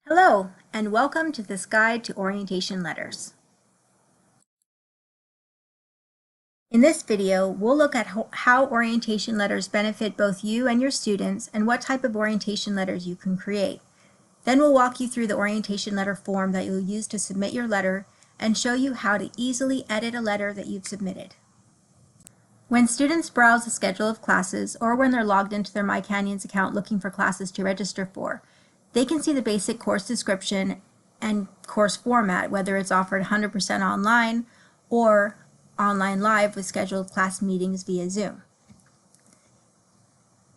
Hello, and welcome to this guide to orientation letters. In this video, we'll look at how orientation letters benefit both you and your students and what type of orientation letters you can create. Then we'll walk you through the orientation letter form that you'll use to submit your letter and show you how to easily edit a letter that you've submitted. When students browse the schedule of classes or when they're logged into their MyCanyons account looking for classes to register for, they can see the basic course description and course format, whether it's offered 100% online or online live with scheduled class meetings via Zoom.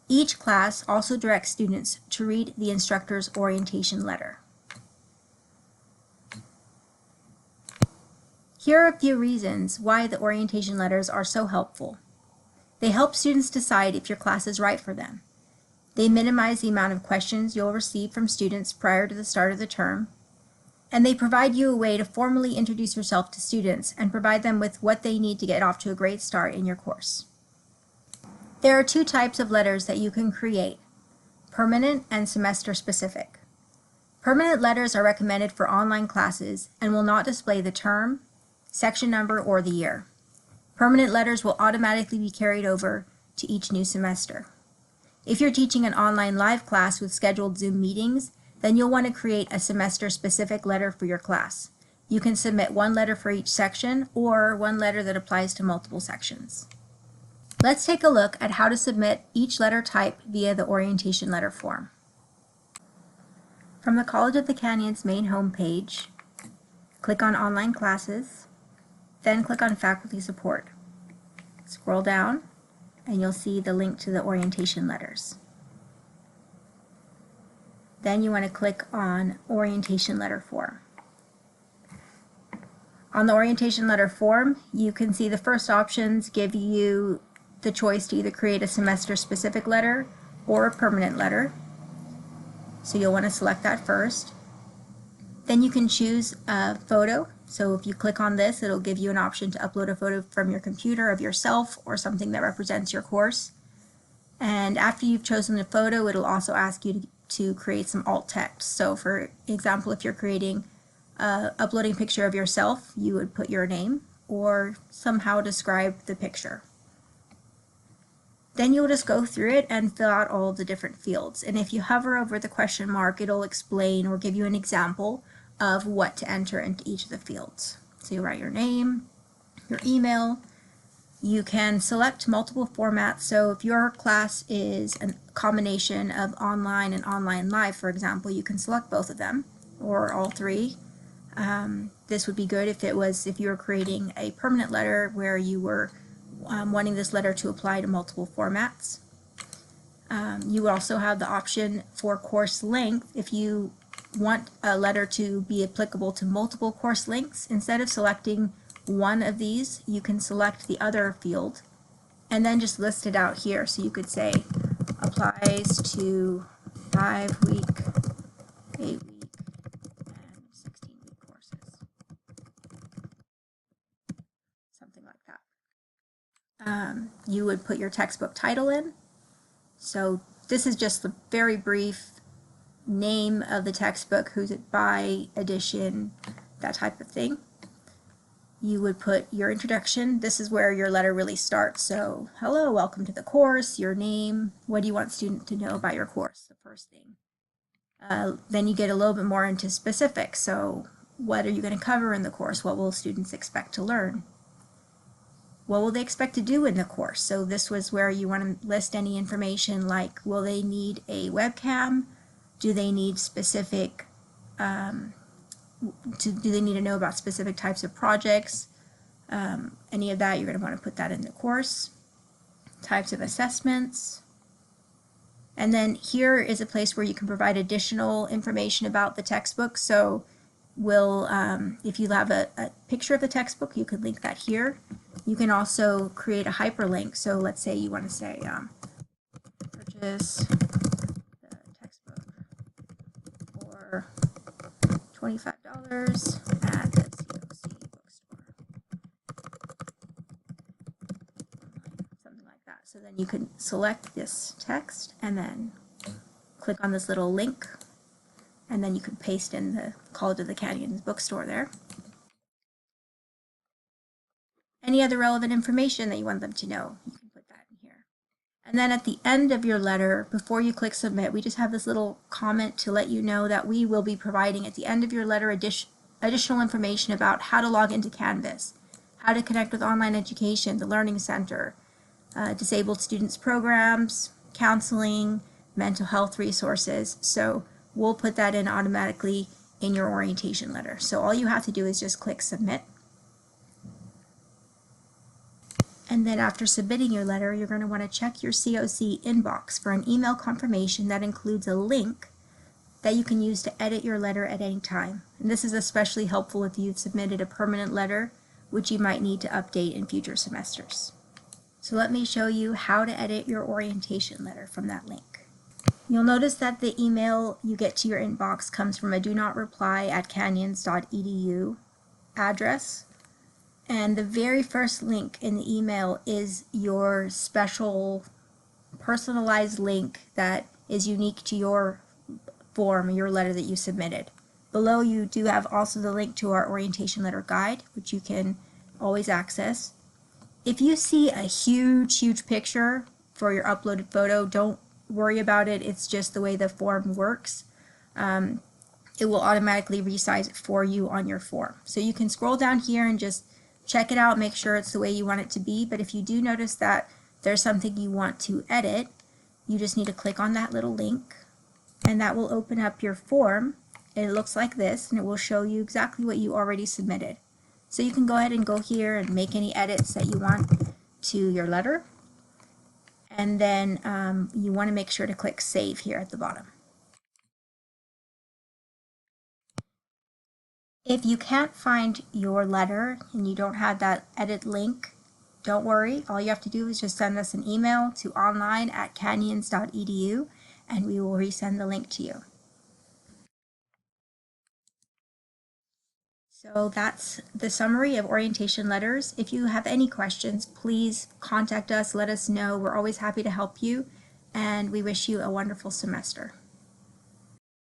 Each class also directs students to read the instructor's orientation letter. Here are a few reasons why the orientation letters are so helpful. They help students decide if your class is right for them. They minimize the amount of questions you'll receive from students prior to the start of the term, and they provide you a way to formally introduce yourself to students and provide them with what they need to get off to a great start in your course. There are two types of letters that you can create: permanent and semester specific. Permanent letters are recommended for online classes and will not display the term, section number, or the year. Permanent letters will automatically be carried over to each new semester. If you're teaching an online live class with scheduled Zoom meetings, then you'll want to create a semester-specific letter for your class. You can submit one letter for each section or one letter that applies to multiple sections. Let's take a look at how to submit each letter type via the orientation letter form. From the College of the Canyons main homepage, click on Online Classes, then click on Faculty Support. Scroll down and you'll see the link to the orientation letters. Then you want to click on Orientation Letter Form. On the orientation letter form, you can see the first options give you the choice to either create a semester-specific letter or a permanent letter. So you'll want to select that first. Then you can choose a photo. So if you click on this, it'll give you an option to upload a photo from your computer of yourself or something that represents your course. And after you've chosen the photo, it'll also ask you to create some alt text. So for example, if you're uploading a picture of yourself, you would put your name or somehow describe the picture. Then you'll just go through it and fill out all of the different fields. And if you hover over the question mark, it'll explain or give you an example of what to enter into each of the fields. So you write your name, your email. You can select multiple formats. So if your class is a combination of online and online live, for example, you can select both of them or all three. This would be good if you were creating a permanent letter where you were wanting this letter to apply to multiple formats. You would also have the option for course length. If you want a letter to be applicable to multiple course lengths, instead of selecting one of these, you can select the other field and then just list it out here. So you could say applies to 5-week, 8-week, and 16-week courses. Something like that. You would put your textbook title in. So this is just the very brief name of the textbook, who's it by, edition, that type of thing. You would put your introduction. This is where your letter really starts. So, hello, welcome to the course, your name, what do you want students to know about your course, the first thing. Then you get a little bit more into specifics. So, what are you going to cover in the course? What will students expect to learn? What will they expect to do in the course? So this was where you want to list any information like, will they need a webcam? Do they need specific, do they need to know about specific types of projects? Any of that, you're going to want to put that in the course. Types of assessments. And then here is a place where you can provide additional information about the textbook. So if you have a picture of the textbook, you could link that here. You can also create a hyperlink. So let's say you want to say, purchase the textbook for $25 at the COC bookstore. Something like that. So then you can select this text and then click on this little link and then you can paste in the College of the Canyons bookstore there. Any other relevant information that you want them to know, you can put that in here. And then at the end of your letter, before you click submit, we just have this little comment to let you know that we will be providing at the end of your letter additional information about how to log into Canvas, how to connect with online education, the Learning Center, disabled students programs, counseling, mental health resources. So we'll put that in automatically in your orientation letter. So all you have to do is just click submit. And then after submitting your letter, you're going to want to check your COC inbox for an email confirmation that includes a link that you can use to edit your letter at any time. And this is especially helpful if you've submitted a permanent letter, which you might need to update in future semesters. So let me show you how to edit your orientation letter from that link. You'll notice that the email you get to your inbox comes from a do-not-reply@canyons.edu address. And the very first link in the email is your special personalized link that is unique to your form, your letter that you submitted. Below you do have also the link to our orientation letter guide, which you can always access. If you see a huge picture for your uploaded photo, don't worry about it. It's just the way the form works. It will automatically resize it for you on your form. So you can scroll down here and just check it out, make sure it's the way you want it to be. But if you do notice that there's something you want to edit, you just need to click on that little link, and that will open up your form. It looks like this, and it will show you exactly what you already submitted. So you can go ahead and go here and make any edits that you want to your letter. And then you want to make sure to click save here at the bottom. If you can't find your letter and you don't have that edit link, don't worry. All you have to do is just send us an email to online@canyons.edu and we will resend the link to you. So that's the summary of orientation letters. If you have any questions, please contact us, let us know. We're always happy to help you, and we wish you a wonderful semester.